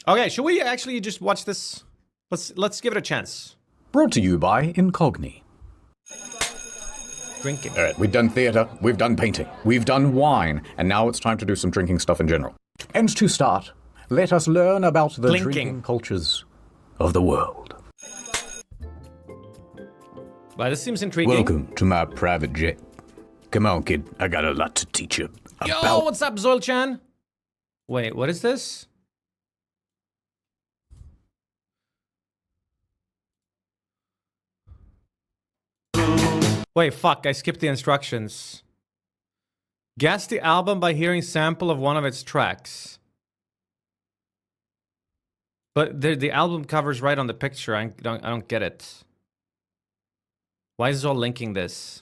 Okay, should we actually just watch this? Let's give it a chance. Brought to you by Incogni. Drinking. All right, we've done theatre, we've done painting, we've done wine, and now it's time to do some drinking stuff in general. And to start, let us learn about the drinking cultures of the world. Well, this seems intriguing. Welcome to my private jet. Come on, kid. I got a lot to teach you about. Yo, what's up, Zoil-chan? Wait, what is this? Wait, fuck, I skipped the instructions. Guess the album by hearing sample of one of its tracks. But the album cover's right on the picture. I don't get it. Why is Zol linking this?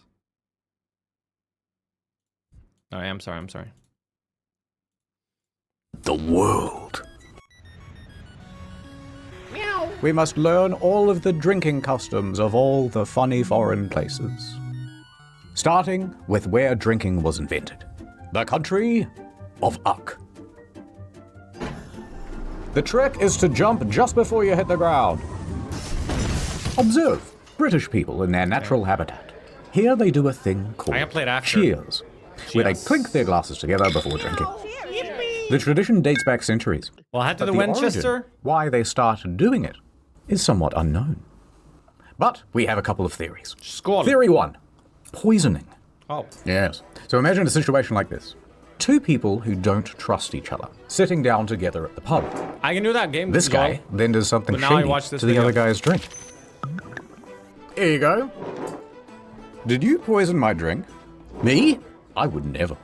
Alright, I'm sorry. The world. We must learn all of the drinking customs of all the funny foreign places. Starting with where drinking was invented. The country of Uk. The trick is to jump just before you hit the ground. Observe British people in their natural habitat. Here they do a thing called cheers, where they clink their glasses together before drinking. The tradition dates back centuries. Well, head to the origin, Winchester. why they started doing it, is somewhat unknown. But we have a couple of theories. Skål. Theory 1. Poisoning. Oh. Yes. So imagine a situation like this. Two people who don't trust each other, sitting down together at the pub. I can do that game. This guy then does something shady to the other guy's drink. Here you go. Did you poison my drink? Me? I would never.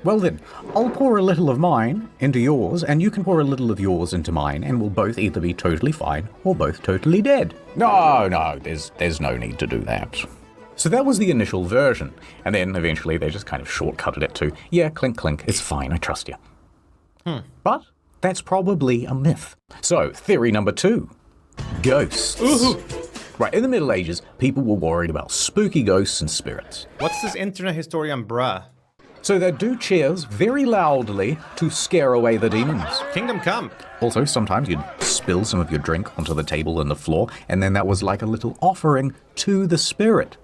Well then, I'll pour a little of mine into yours, and you can pour a little of yours into mine, and we'll both either be totally fine or both totally dead. No, there's no need to do that. So that was the initial version, and then eventually they just kind of shortcutted it to, yeah, clink clink, it's fine, I trust you. But that's probably a myth. So, theory number 2. Ghosts. Ooh. Right, in the Middle Ages, people were worried about spooky ghosts and spirits. What's this internet historian, bruh? So they'd do cheers very loudly to scare away the demons. Kingdom Come. Also, sometimes you'd spill some of your drink onto the table and the floor, and then that was like a little offering to the spirit.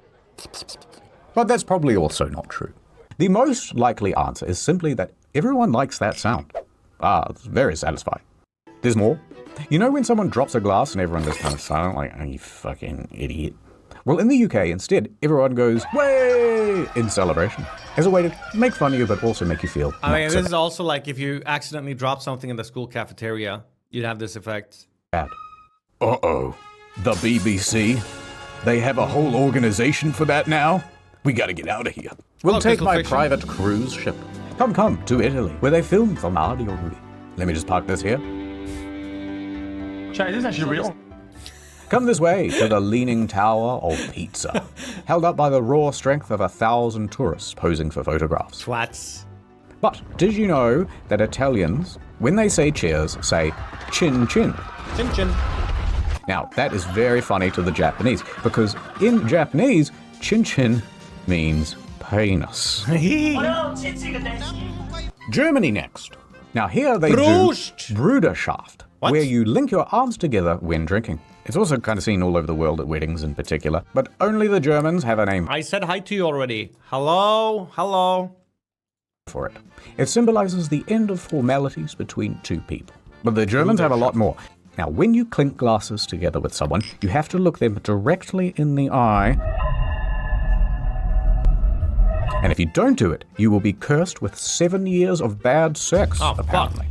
But that's probably also not true. The most likely answer is simply that everyone likes that sound. It's very satisfying. There's more. You know when someone drops a glass and everyone just kind of silent, like, oh, you fucking idiot. Well, in the UK, instead, everyone goes, way, in celebration, as a way to make fun of you, but also make you feel This is also like if you accidentally drop something in the school cafeteria, you'd have this effect. Bad. Uh-oh. The BBC? They have a whole organization for that now? We gotta get out of here. We'll take my private cruise ship. Come to Italy, where they filmed the Mario movie. Let me just park this here. Chat, is this actually real? Come this way to the Leaning Tower of Pizza, held up by the raw strength of 1,000 tourists posing for photographs. Twats. But did you know that Italians, when they say cheers, say chin chin? Chin chin. Now, that is very funny to the Japanese, because in Japanese, chin chin means penis. Germany next. Now here they do Bruderschaft, where you link your arms together when drinking. It's also kind of seen all over the world at weddings in particular, but only the Germans have a name I said hi to you already. Hello? For it. It symbolizes the end of formalities between two people. But the Germans have a lot more. Now, when you clink glasses together with someone, you have to look them directly in the eye. And if you don't do it, you will be cursed with 7 years of bad sex, apparently.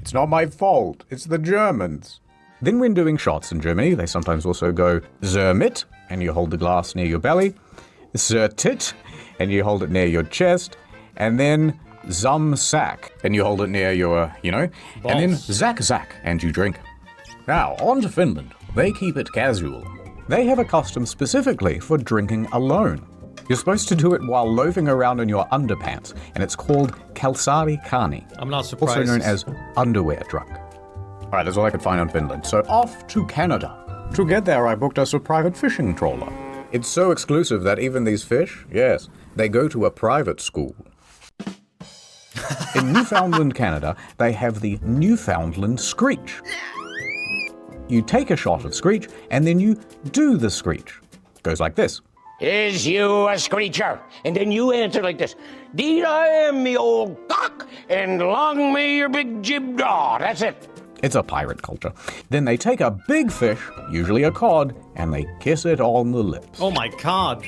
It's not my fault. It's the Germans. Then when doing shots in Germany, they sometimes also go Zermit, and you hold the glass near your belly, Zertit, and you hold it near your chest, and then Zamsak, and you hold it near your, balls. And then Zak, and you drink. Now, on to Finland. They keep it casual. They have a custom specifically for drinking alone. You're supposed to do it while loafing around in your underpants, and it's called kalsari kani. I'm not surprised. Also known as underwear drunk. All right, that's all I could find on Finland. So off to Canada. To get there, I booked us a private fishing trawler. It's so exclusive that even these fish, yes, they go to a private school. In Newfoundland, Canada, they have the Newfoundland Screech. You take a shot of Screech, and then you do the Screech. It goes like this. Is you a screecher? And then you answer like this. Deed I am, me old cock, and long may your big jib jaw. That's it. It's a pirate culture. Then they take a big fish, usually a cod, and they kiss it on the lips. Oh my god.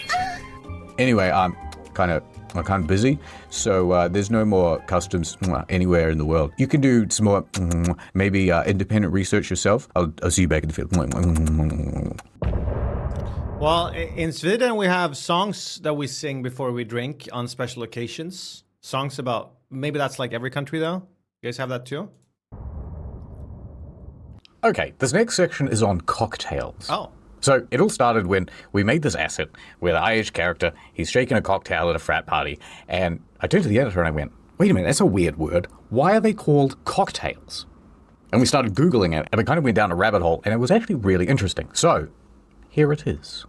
Anyway, I'm kind of busy, so there's no more customs anywhere in the world. You can do some more, maybe independent research yourself. I'll see you back in the field. Well, in Sweden, we have songs that we sing before we drink on special occasions. Songs about, maybe that's like every country though. You guys have that too? Okay, this next section is on cocktails. Oh. So it all started when we made this asset where the Irish character, he's shaking a cocktail at a frat party, and I turned to the editor and I went, wait a minute, that's a weird word. Why are they called cocktails? And we started Googling it, and it kind of went down a rabbit hole, and it was actually really interesting. So, here it is.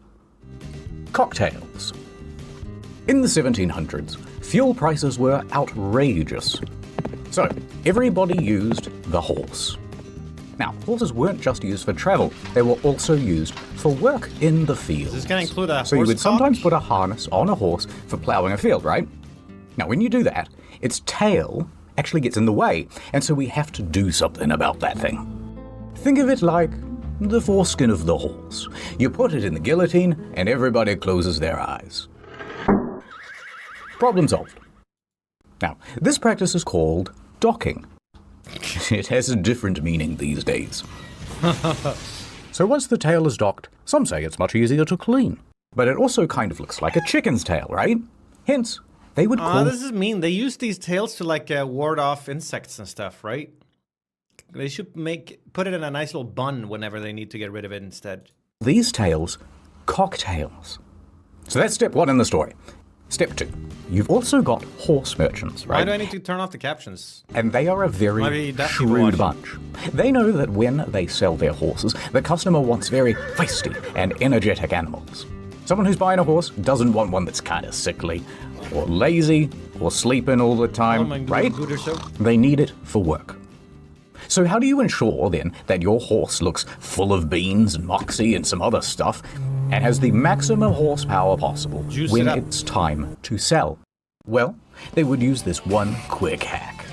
Cocktails. In the 1700s, fuel prices were outrageous. So, everybody used the horse. Now, horses weren't just used for travel, they were also used for work in the field. Is this going to include a horse So you would cock? sometimes put a harness on a horse for ploughing a field, right? Now, when you do that, its tail actually gets in the way, and so we have to do something about that thing. Think of it like the foreskin of the horse. You put it in the guillotine, and everybody closes their eyes. Problem solved. Now, this practice is called docking. It has a different meaning these days. So once the tail is docked, some say it's much easier to clean. But it also kind of looks like a chicken's tail, right? Hence, they would call... This is mean. They use these tails to like ward off insects and stuff, right? They should put it in a nice little bun whenever they need to get rid of it instead. these tails cocktails. So that's step one in the story. Step two, you've also got horse merchants, right? Why do I need to turn off the captions? And they are a very shrewd bunch. They know that when they sell their horses, the customer wants very feisty and energetic animals. Someone who's buying a horse doesn't want one that's kind of sickly, or lazy, or sleeping all the time, right? They need it for work. So how do you ensure, then, that your horse looks full of beans and moxie and some other stuff, and has the maximum horsepower possible when it's time to sell? Well, they would use this one quick hack.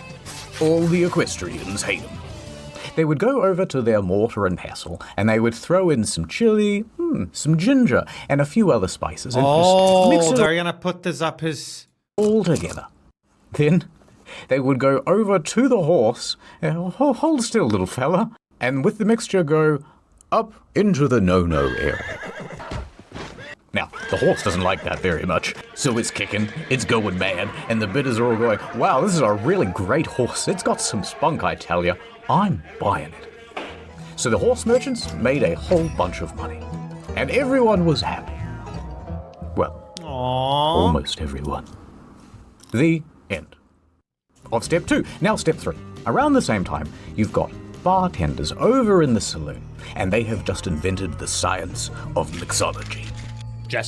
All the equestrians hate them. They would go over to their mortar and pestle, and they would throw in some chili, some ginger, and a few other spices, and just mix it they're gonna put this up his... all together. Then they would go over to the horse, hold still, little fella, and with the mixture go up into the no-no area. Now, the horse doesn't like that very much, so it's kicking, it's going mad, and the bidders are all going, wow, this is a really great horse, it's got some spunk, I tell you, I'm buying it. So the horse merchants made a whole bunch of money, and everyone was happy. Well, almost everyone. The end of step 2. Now step 3. Around the same time, you've got bartenders over in the saloon, and they have just invented the science of mixology.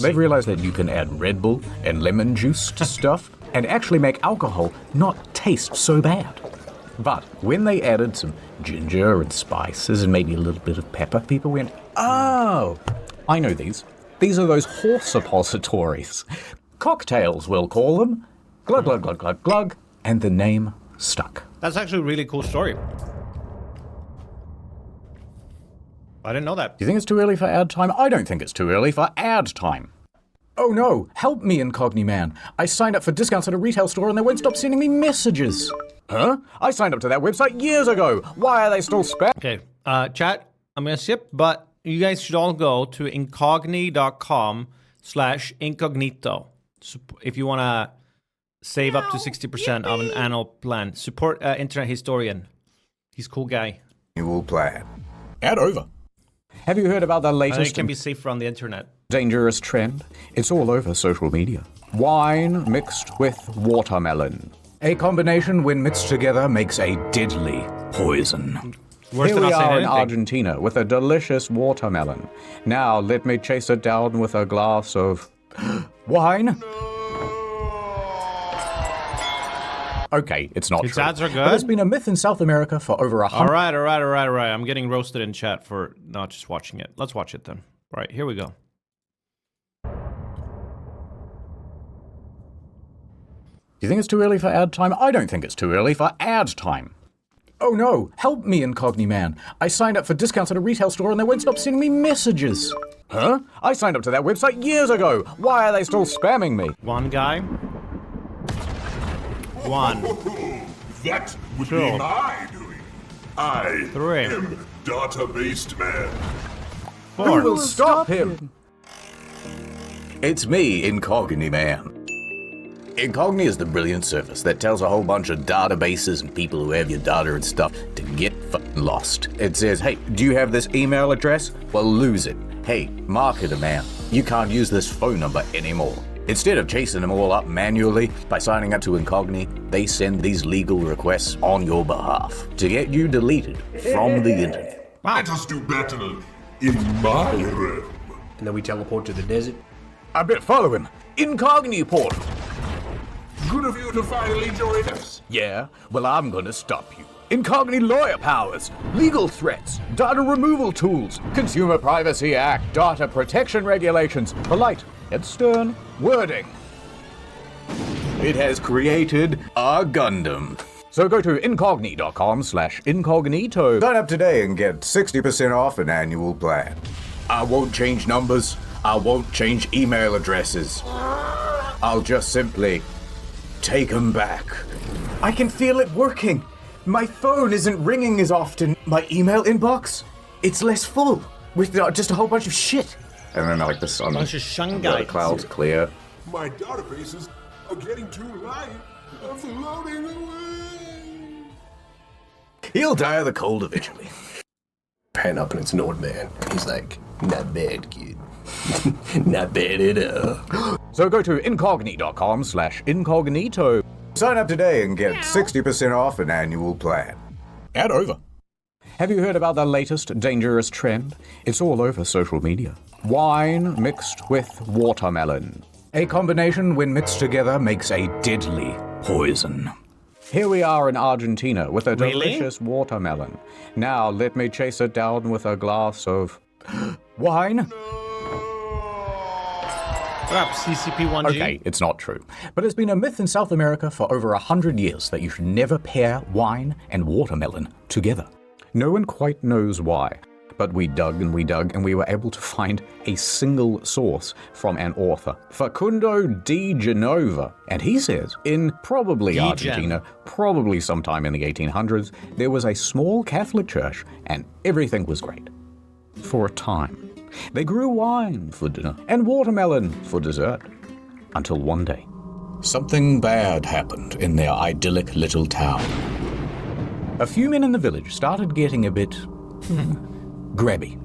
They've realized that you can add Red Bull and lemon juice to stuff and actually make alcohol not taste so bad. But when they added some ginger and spices and maybe a little bit of pepper, people went, oh, I know these. These are those horse suppositories. Cocktails, we'll call them. Glug, glug, glug, glug, glug. And the name stuck. That's actually a really cool story. I didn't know that. Do you think it's too early for ad time? I don't think it's too early for ad time. Oh no, help me, NymN. I signed up for discounts at a retail store and they won't stop sending me messages. Huh? I signed up to that website years ago. Why are they still spam? Okay, chat, I'm gonna skip, but you guys should all go to incogni.com/incognito if you wanna save up to 60% of an annual plan. Support Internet Historian. He's a cool guy. Annual plan. Ad over. Have you heard about the I think latest it can be safer on the internet. dangerous trend? It's all over social media. Wine mixed with watermelon. A combination when mixed together makes a deadly poison. Worse Here than we not saying are in anything. Argentina with a delicious watermelon. Now let me chase it down with a glass of wine. Okay, it's not Its true. ads are But it's good? been a myth in South America for over 100. All right. I'm getting roasted in chat for not just watching it. Let's watch it then. All right, here we go. Do you think it's too early for ad time? I don't think it's too early for ad time. Oh no, help me, NymN. I signed up for discounts at a retail store and they won't stop sending me messages. Huh? I signed up to that website years ago. Why are they still spamming me? One guy. One. That would Two. be my doing. I Three. am database man. Four. Who will stop him? It's me, NymN. Incogni is the brilliant service that tells a whole bunch of databases and people who have your data and stuff to get fucking lost. It says, hey, do you have this email address? Well, lose it. Hey, marketer man, you can't use this phone number anymore. Instead of chasing them all up manually by signing up to Incogni, they send these legal requests on your behalf to get you deleted from the internet. Let us do battle in my realm. And then we teleport to the desert. I bet follow him. Incogni portal. Good of you to finally join us. Yeah, well, I'm gonna stop you. Incogni lawyer powers, legal threats, data removal tools, Consumer Privacy Act, data protection regulations, polite yet stern wording. It has created a Gundam. So go to incogni.com/incognito. Sign up today and get 60% off an annual plan. I won't change numbers. I won't change email addresses. I'll just simply take them back. I can feel it working. My phone isn't ringing as often. My email inbox, it's less full with just a whole bunch of shit. And then like the sun, Bunch of shungai. the clouds clear. My databases are getting too light. I'm floating away. He'll die of the cold eventually. Pan up and it's an old man. He's like, not bad, kid. Not bad at all. So go to incogni.com/incognito. Sign up today and get 60% off an annual plan. Ad over. Have you heard about the latest dangerous trend? It's all over social media. Wine mixed with watermelon. A combination when mixed together makes a deadly poison. Here we are in Argentina with a delicious watermelon. Now let me chase it down with a glass of wine. Perhaps CCP1G. Okay, it's not true. But it's been a myth in South America for over 100 years that you should never pair wine and watermelon together. No one quite knows why. But we dug and we were able to find a single source from an author, Facundo de Genova. And he says, in probably Argentina, probably sometime in the 1800s, there was a small Catholic church and everything was great. For a time. They grew wine for dinner and watermelon for dessert. Until one day, something bad happened in their idyllic little town. A few men in the village started getting a bit grabby.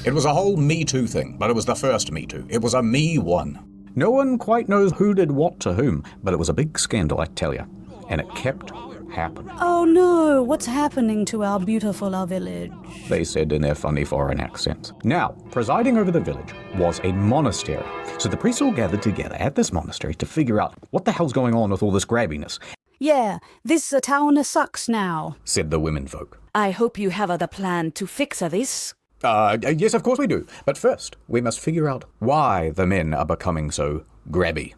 It was a whole Me Too thing, but it was the first Me Too. It was a me one. No one quite knows who did what to whom, but it was a big scandal, I tell you. And it kept happening. Oh no, what's happening to our beautiful village? They said in their funny foreign accents. Now, presiding over the village was a monastery. So the priests all gathered together at this monastery to figure out what the hell's going on with all this grabbiness. Yeah, this town sucks now, said the women folk. I hope you have a plan to fix this. Yes, of course we do. But first, we must figure out why the men are becoming so grabby.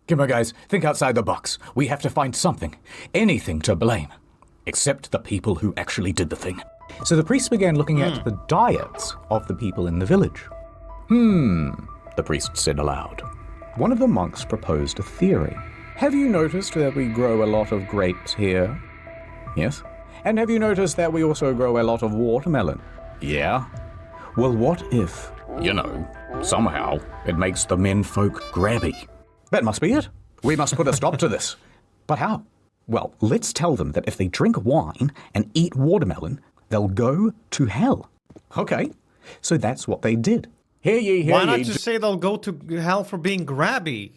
Come on, guys, think outside the box. We have to find something, anything to blame, except the people who actually did the thing. So the priests began looking at the diets of the people in the village. The priest said aloud. One of the monks proposed a theory. Have you noticed that we grow a lot of grapes here? Yes. And have you noticed that we also grow a lot of watermelon? Yeah. Well, what if, somehow it makes the men folk grabby? That must be it. We must put a stop to this. But how? Well, let's tell them that if they drink wine and eat watermelon, they'll go to hell. Okay, so that's what they did. Hear ye, hear ye. Why not just say they'll go to hell for being grabby?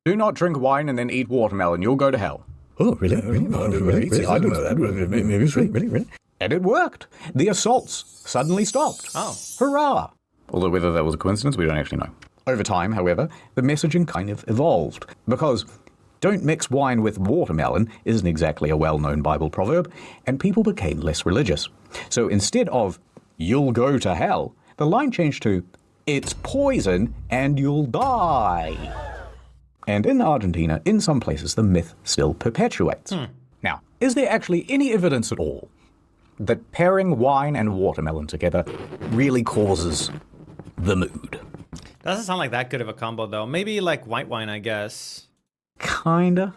Do not drink wine and then eat watermelon. You'll go to hell. Oh, really? Really? I don't know that. Really? And it worked. The assaults suddenly stopped. Oh. Hurrah! Although whether that was a coincidence, we don't actually know. Over time, however, the messaging kind of evolved because Don't mix wine with watermelon isn't exactly a well-known Bible proverb, and people became less religious. So instead of, you'll go to hell, the line changed to, it's poison and you'll die. And in Argentina, in some places, the myth still perpetuates. Now, is there actually any evidence at all that pairing wine and watermelon together really causes the mood? Doesn't sound like that good of a combo, though. Maybe like white wine, I guess. Kinda.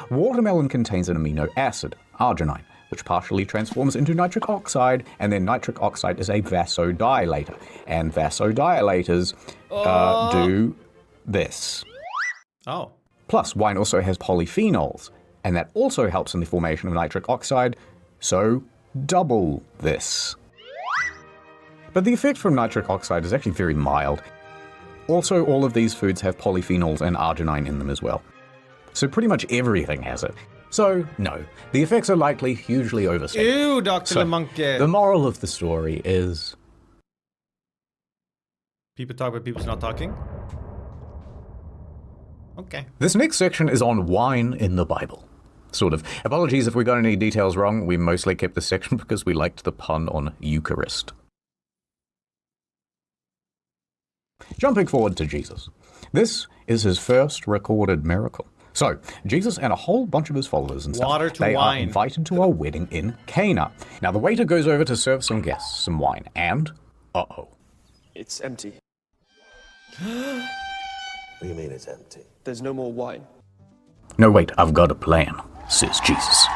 Watermelon contains an amino acid, arginine, which partially transforms into nitric oxide, and then nitric oxide is a vasodilator. And vasodilators do this. Oh. Plus, wine also has polyphenols, and that also helps in the formation of nitric oxide, so double this. But the effect from nitric oxide is actually very mild. Also, all of these foods have polyphenols and arginine in them as well. So pretty much everything has it. So, no, the effects are likely hugely overstated. Ew, Dr. So, the Monkey. the moral of the story is... People talk, but people's not talking? Okay. This next section is on wine in the Bible. Sort of. Apologies if we got any details wrong. We mostly kept this section because we liked the pun on Eucharist. Jumping forward to Jesus. This is his first recorded miracle. So, Jesus and a whole bunch of his followers and stuff, Water to they wine. are invited to a wedding in Cana. Now, the waiter goes over to serve some guests some wine, and... uh-oh. It's empty. What do you mean it's empty? There's no more wine. No, wait, I've got a plan, says Jesus.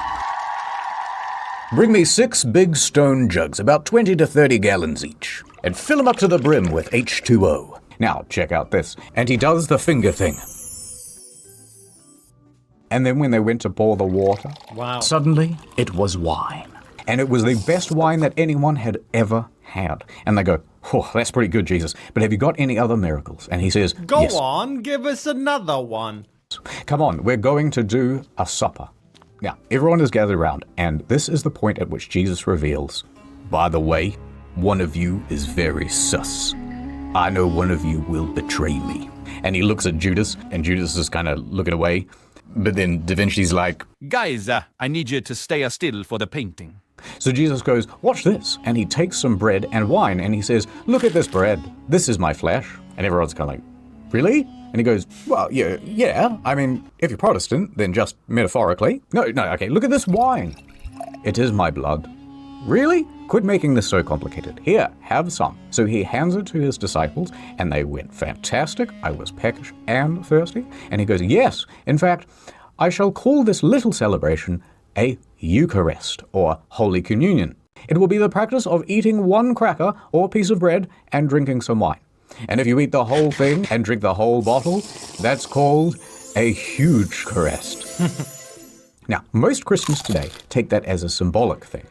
Bring me 6 big stone jugs, about 20 to 30 gallons each, and fill them up to the brim with H2O. Now, check out this. And he does the finger thing. And then when they went to pour the water, Wow. suddenly it was wine. And it was the best wine that anyone had ever had. And they go, oh, that's pretty good, Jesus. But have you got any other miracles? And he says, Go yes. on, give us another one. Come on, we're going to do a supper. Now, everyone is gathered around, and this is the point at which Jesus reveals, by the way, one of you is very sus. I know one of you will betray me. And he looks at Judas, and Judas is kind of looking away. But then Da Vinci's like, Guys, I need you to stay still for the painting. So Jesus goes, watch this. And he takes some bread and wine, and he says, look at this bread. This is my flesh. And everyone's kind of like, really? And he goes, well, yeah. I mean, if you're Protestant, then just metaphorically. No, okay, look at this wine. It is my blood. Really? Quit making this so complicated. Here, have some. So he hands it to his disciples, and they went, fantastic. I was peckish and thirsty. And he goes, yes, in fact, I shall call this little celebration a Eucharist, or Holy Communion. It will be the practice of eating one cracker or piece of bread and drinking some wine. And if you eat the whole thing and drink the whole bottle, that's called a huge Eucharist. Now, most Christians today take that as a symbolic thing.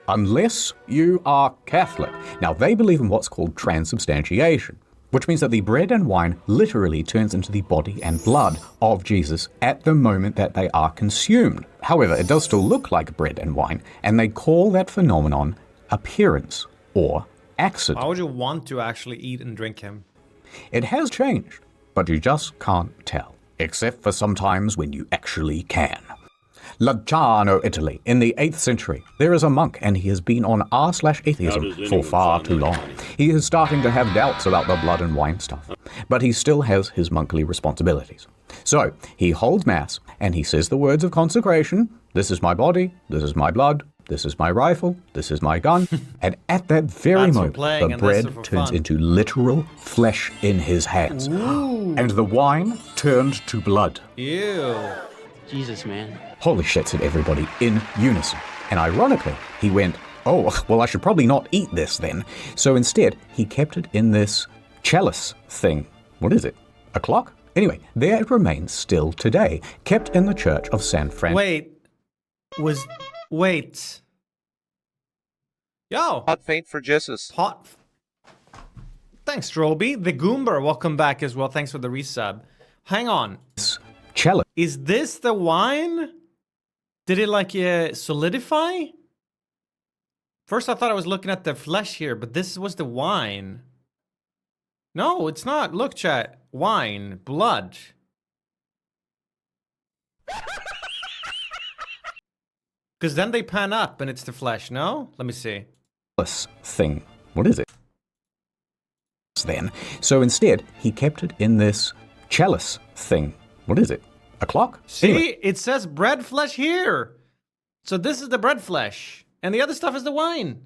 Unless you are Catholic. Now, they believe in what's called transubstantiation, which means that the bread and wine literally turns into the body and blood of Jesus at the moment that they are consumed. However, it does still look like bread and wine, and they call that phenomenon appearance or accident. Why would you want to actually eat and drink him? It has changed, but you just can't tell, except for sometimes when you actually can. Lanciano, Italy, in the 8th century, there is a monk, and he has been on r/atheism for far too long. He is starting to have doubts about the blood and wine stuff, but he still has his monkly responsibilities. So he holds mass, and he says the words of consecration, this is my body, this is my blood, this is my rifle, this is my gun, and at that very moment, the bread turns into literal flesh in his hands, and the wine turned to blood. Ew. Jesus, man. Holy shit, said everybody in unison. And ironically, he went, oh, well, I should probably not eat this then. So instead, he kept it in this chalice thing. What is it? A clock? Anyway, there it remains still today, kept in the church of San Francisco. Wait. Yo. Hot faint for Jesus. Hot. Thanks, Stroby. The Goomber, welcome back as well. Thanks for the resub. Hang on. Chalice. Is this the wine? Did it like solidify? First I thought I was looking at the flesh here, but this was the wine. No, it's not. Look, chat. Wine. Blood. Because then they pan up and it's the flesh, no? Let me see. This thing. What is it? Then. So instead, he kept it in this chalice thing. What is it? A clock? See, Anyway, it says bread flesh here. So this is the bread flesh. And the other stuff is the wine.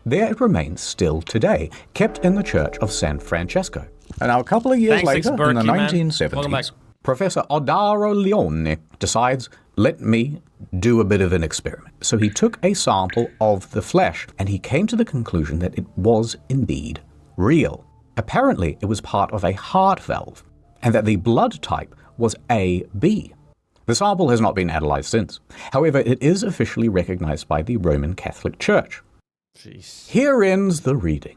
there it remains still today, kept in the church of San Francesco. And now a couple of years Thanks, later, in the Berkey, man. Welcome back. 1970s, Professor Odaro Leone decides, let me do a bit of an experiment. So he took a sample of the flesh and he came to the conclusion that it was indeed real. Apparently, it was part of a heart valve and that the blood type was AB. The sample has not been analyzed since. However, it is officially recognized by the Roman Catholic Church. Jeez. Here ends the reading.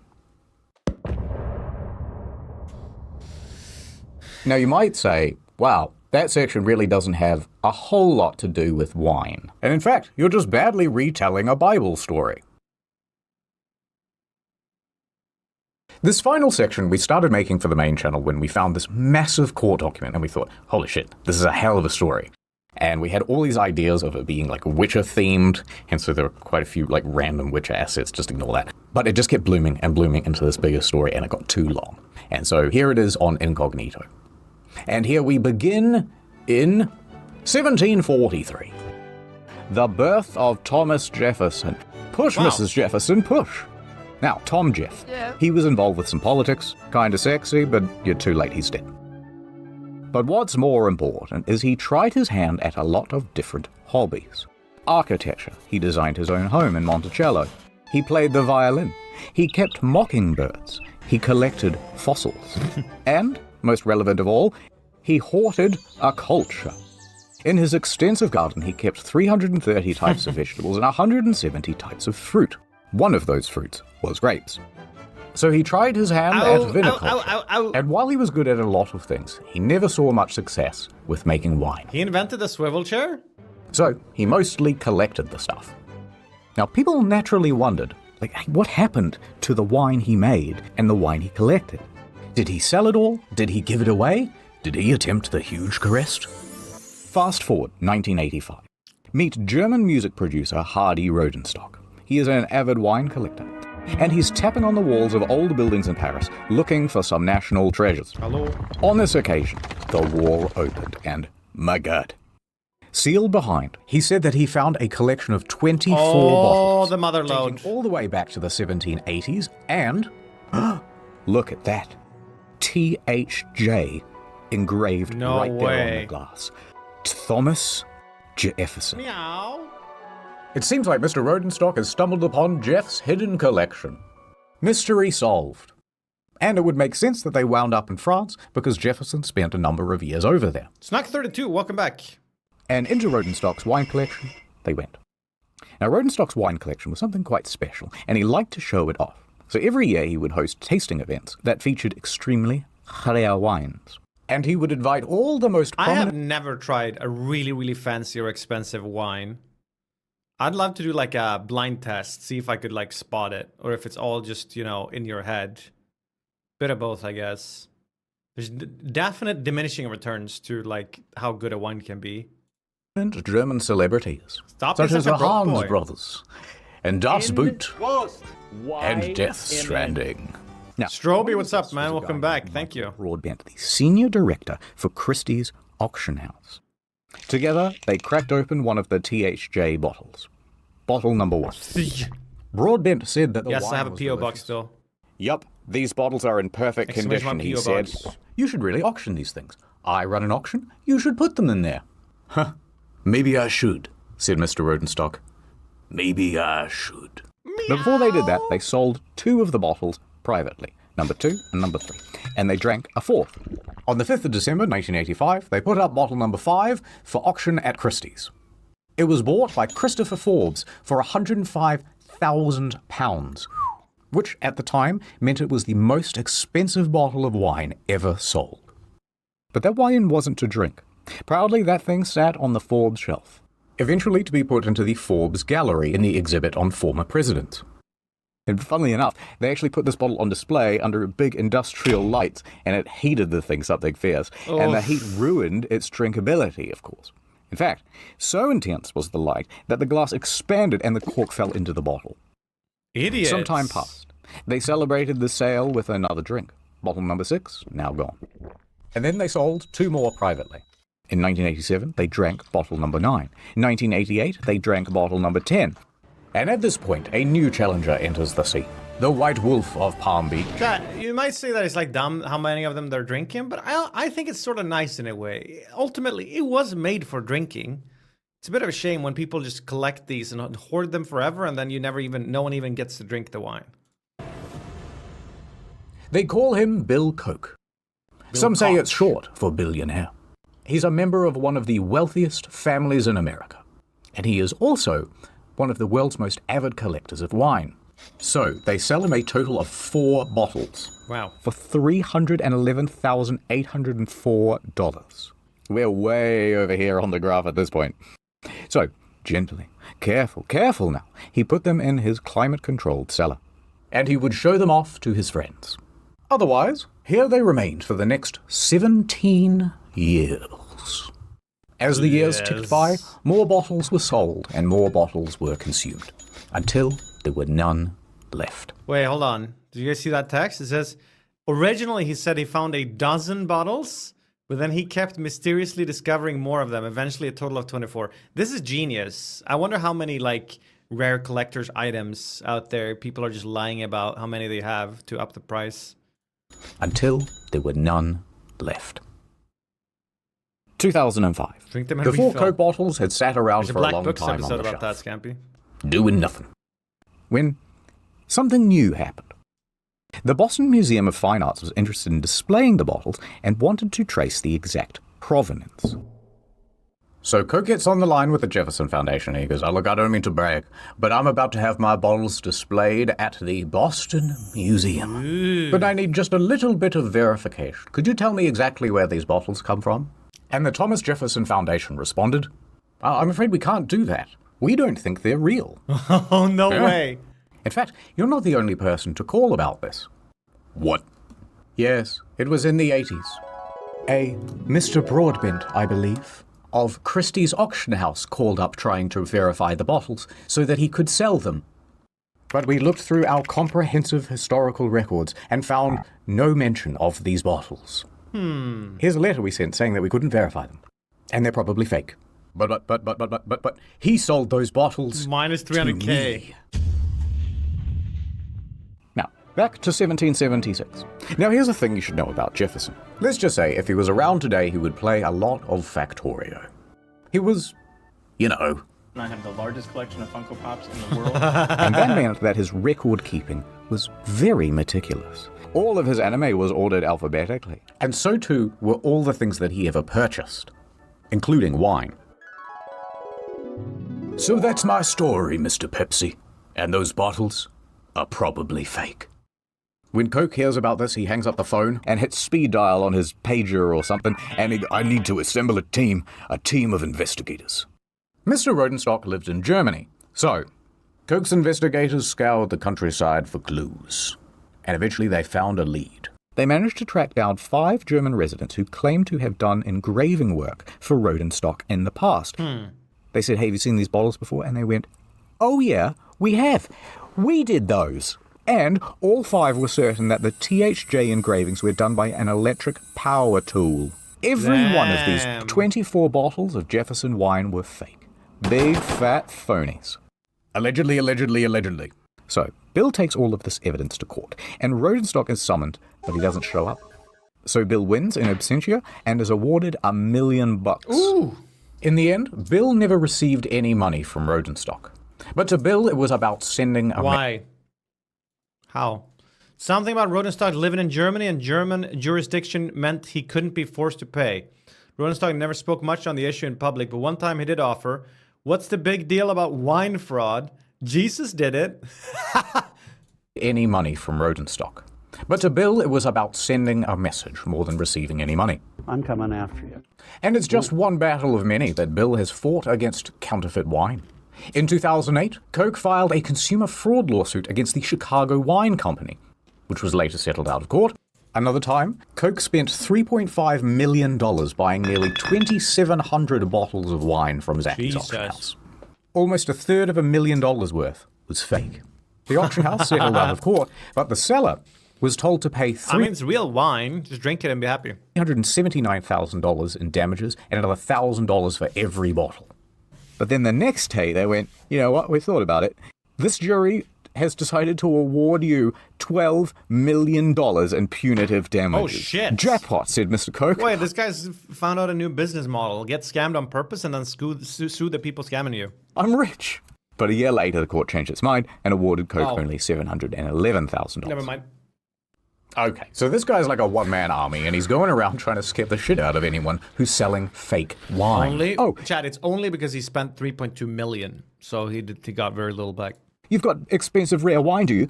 Now you might say, wow, that section really doesn't have a whole lot to do with wine. And in fact, you're just badly retelling a Bible story. This final section we started making for the main channel when we found this massive court document and we thought, holy shit, this is a hell of a story. And we had all these ideas of it being like Witcher themed, and so there were quite a few like random Witcher assets, just ignore that. But it just kept blooming and blooming into this bigger story and it got too long. And so here it is on incognito. And here we begin in 1743. The birth of Thomas Jefferson. Push, Wow. Mrs. Jefferson, push. Now, Tom Jeff. He was involved with some politics, kinda sexy, but you're too late, he's dead. But what's more important is he tried his hand at a lot of different hobbies. Architecture. He designed his own home in Monticello. He played the violin. He kept mockingbirds. He collected fossils. And, most relevant of all, he hoarded a culture. In his extensive garden, he kept 330 types of vegetables and 170 types of fruit. One of those fruits was grapes. So he tried his hand at viniculture, and while he was good at a lot of things, he never saw much success with making wine. He invented the swivel chair? So he mostly collected the stuff. Now people naturally wondered, like, what happened to the wine he made and the wine he collected? Did he sell it all? Did he give it away? Did he attempt the huge crest? Fast forward 1985. Meet German music producer Hardy Rodenstock. He is an avid wine collector, and he's tapping on the walls of old buildings in Paris, looking for some national treasures. Hello. On this occasion, the wall opened, and my God. Sealed behind, he said that he found a collection of 24 bottles. The mother load. Dating all the way back to the 1780s, and look at that. THJ engraved No right there on way. the glass. Thomas Jefferson. Meow. It seems like Mr. Rodenstock has stumbled upon Jeff's hidden collection. Mystery solved. And it would make sense that they wound up in France because Jefferson spent a number of years over there. Snuck32, welcome back. And into Rodenstock's wine collection, they went. Now, Rodenstock's wine collection was something quite special, and he liked to show it off. So every year he would host tasting events that featured extremely rare wines. And he would invite all the most I have prominent... never tried a really, really fancy or expensive wine. I'd love to do like a blind test, see if I could like spot it, or if it's all just, you know, in your head. Bit of both, I guess. There's definite diminishing returns to like how good a wine can be. German celebrities, Stop such being as such the a broke Hans boy. brothers, and Das Boot, and Death Stranding. Now, Stroby, what's up, man? Welcome back. Thank you. Broadbent, the senior director for Christie's auction house. Together, they cracked open one of the THJ bottles. Bottle number 1. Broadbent said that the Yes, wine I have a was P.O. box delicious. still. Yup, these bottles are in perfect Exclamation condition, mark he P.O. said. box. You should really auction these things. I run an auction, you should put them in there. Huh, maybe I should, said Mr. Rodenstock. Maybe I should. But before they did that, they sold 2 of the bottles privately, number 2 and number 3, and they drank a 4th. On the 5th of December 1985, they put up bottle number 5 for auction at Christie's. It was bought by Christopher Forbes for £105,000, which at the time meant it was the most expensive bottle of wine ever sold. But that wine wasn't to drink. Proudly, that thing sat on the Forbes shelf, eventually to be put into the Forbes Gallery in the exhibit on former presidents. And funnily enough, they actually put this bottle on display under big industrial lights, and it heated the thing something fierce. And the heat ruined its drinkability, of course. In fact, so intense was the light that the glass expanded and the cork fell into the bottle. Idiots. Some time passed. They celebrated the sale with another drink. Bottle number 6, now gone. And then they sold 2 more privately. In 1987, they drank bottle number 9. In 1988, they drank bottle number 10. And at this point, a new challenger enters the scene. The White Wolf of Palm Beach. You might say that it's like dumb how many of them they're drinking, but I think it's sort of nice in a way. Ultimately, it was made for drinking. It's a bit of a shame when people just collect these and hoard them forever, and then no one even gets to drink the wine. They call him Bill Koch. Some say it's short for billionaire. He's a member of one of the wealthiest families in America, and he is also one of the world's most avid collectors of wine. So they sell him a total of 4 bottles. Wow. For $311,804. We're way over here on the graph at this point. So, gently, careful now, he put them in his climate-controlled cellar. And he would show them off to his friends. Otherwise, here they remained for the next 17 years. As the years ticked by, more bottles were sold and more bottles were consumed. Until there were none left. Wait, hold on. Did you guys see that text? It says, originally he said he found a dozen bottles, but then he kept mysteriously discovering more of them, eventually a total of 24. This is genius. I wonder how many, like, rare collector's items out there people are just lying about how many they have to up the price. Until there were none left. 2005. Drink them and the 4 refill. Coke bottles had sat around There's for a long Books time on episode the about shelf, that, Scampy. doing nothing. When something new happened. The Boston Museum of Fine Arts was interested in displaying the bottles and wanted to trace the exact provenance. So Coke gets on the line with the Jefferson Foundation. He goes, "Oh, look, I don't mean to brag, but I'm about to have my bottles displayed at the Boston Museum. Ooh. But I need just a little bit of verification. Could you tell me exactly where these bottles come from?" And the Thomas Jefferson Foundation responded, "I'm afraid we can't do that. We don't think they're real." Oh, no way. In fact, you're not the only person to call about this. What? Yes, it was in the 80s. A Mr. Broadbent, I believe, of Christie's auction house called up trying to verify the bottles so that he could sell them. But we looked through our comprehensive historical records and found no mention of these bottles. Here's a letter we sent saying that we couldn't verify them. And they're probably fake. But he sold those bottles Minus 300K. to me. Now, back to 1776. Now here's a thing you should know about Jefferson. Let's just say if he was around today, he would play a lot of Factorio. He was, you know. I have the largest collection of Funko Pops in the world. And that meant that his record keeping was very meticulous. All of his anime was ordered alphabetically, and so too were all the things that he ever purchased, including wine. So that's my story, Mr. Pepsi, and those bottles are probably fake. When Coke hears about this, he hangs up the phone and hits speed dial on his pager or something, and I need to assemble a team of investigators. Mr. Rodenstock lived in Germany, so Coke's investigators scoured the countryside for clues. And eventually they found a lead. They managed to track down 5 German residents who claimed to have done engraving work for Rodenstock in the past. They said, "Hey, have you seen these bottles before?" And they went, "Oh yeah, we have. We did those." And all 5 were certain that the THJ engravings were done by an electric power tool. Every one of these 24 bottles of Jefferson wine were fake. Big fat phonies. Allegedly. So, Bill takes all of this evidence to court, and Rodenstock is summoned, but he doesn't show up. So Bill wins in absentia and is awarded $1 million. Ooh. In the end, Bill never received any money from Rodenstock. But to Bill, it was about sending a... Why? How? Something about Rodenstock living in Germany and German jurisdiction meant he couldn't be forced to pay. Rodenstock never spoke much on the issue in public, but one time he did offer, "What's the big deal about wine fraud? Jesus did it." any money from Rodenstock. But to Bill, it was about sending a message more than receiving any money. I'm coming after you. And it's just one battle of many that Bill has fought against counterfeit wine. In 2008, Coke filed a consumer fraud lawsuit against the Chicago Wine Company, which was later settled out of court. Another time, Coke spent $3.5 million buying nearly 2,700 bottles of wine from Zaki's auction house. Almost $350,000 worth was fake. The auction house settled out of court, but the seller was told to pay I mean, it's real wine. Just drink it and be happy. $379,000 in damages and another $1,000 for every bottle. But then the next day they went, you know what, we thought about it. This jury has decided to award you $12 million in punitive damages. Oh, shit. Jackpot, said Mr. Coke. Wait, this guy's found out a new business model. Get scammed on purpose and then sue the people scamming you. I'm rich. But a year later, the court changed its mind and awarded Coke only $711,000. Never mind. Okay, so this guy's like a one-man army, and he's going around trying to scare the shit out of anyone who's selling fake wine. Chad, it's only because he spent 3.2 million, so he got very little back. You've got expensive rare wine, do you?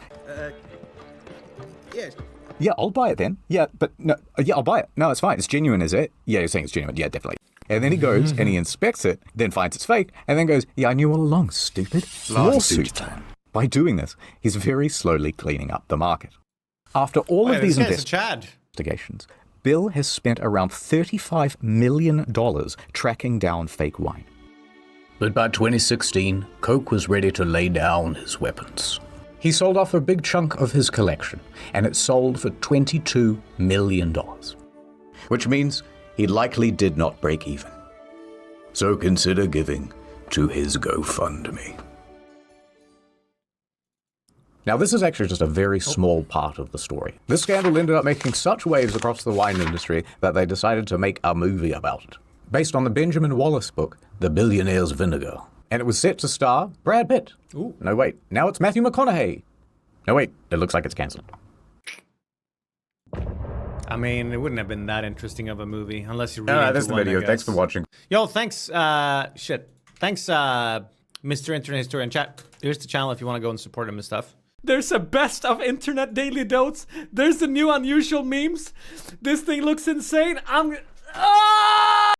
Yes. Yeah, I'll buy it then. Yeah, but no, yeah, I'll buy it. No, it's fine. It's genuine, is it? Yeah, you're saying it's genuine. Yeah, definitely. And then he goes and he inspects it, then finds it's fake, and then goes, yeah, I knew all along, stupid. Lawsuit time. By doing this, he's very slowly cleaning up the market. After all of these investigations, Bill has spent around $35 million tracking down fake wine. But by 2016, Coke was ready to lay down his weapons. He sold off a big chunk of his collection, and it sold for $22 million. Which means he likely did not break even. So consider giving to his GoFundMe. Now, this is actually just a very small part of the story. This scandal ended up making such waves across the wine industry that they decided to make a movie about it, based on the Benjamin Wallace book, The Billionaire's Vinegar. And it was set to star Brad Pitt. Ooh. No, wait. Now it's Matthew McConaughey. No, wait. It looks like it's cancelled. I mean, it wouldn't have been that interesting of a movie unless you really. That's the video. Thanks for watching. Yo, thanks. Thanks, Mr. Internet Historian. Chat. Here's the channel if you want to go and support him and stuff. There's a best of internet daily notes. There's the new unusual memes. This thing looks insane.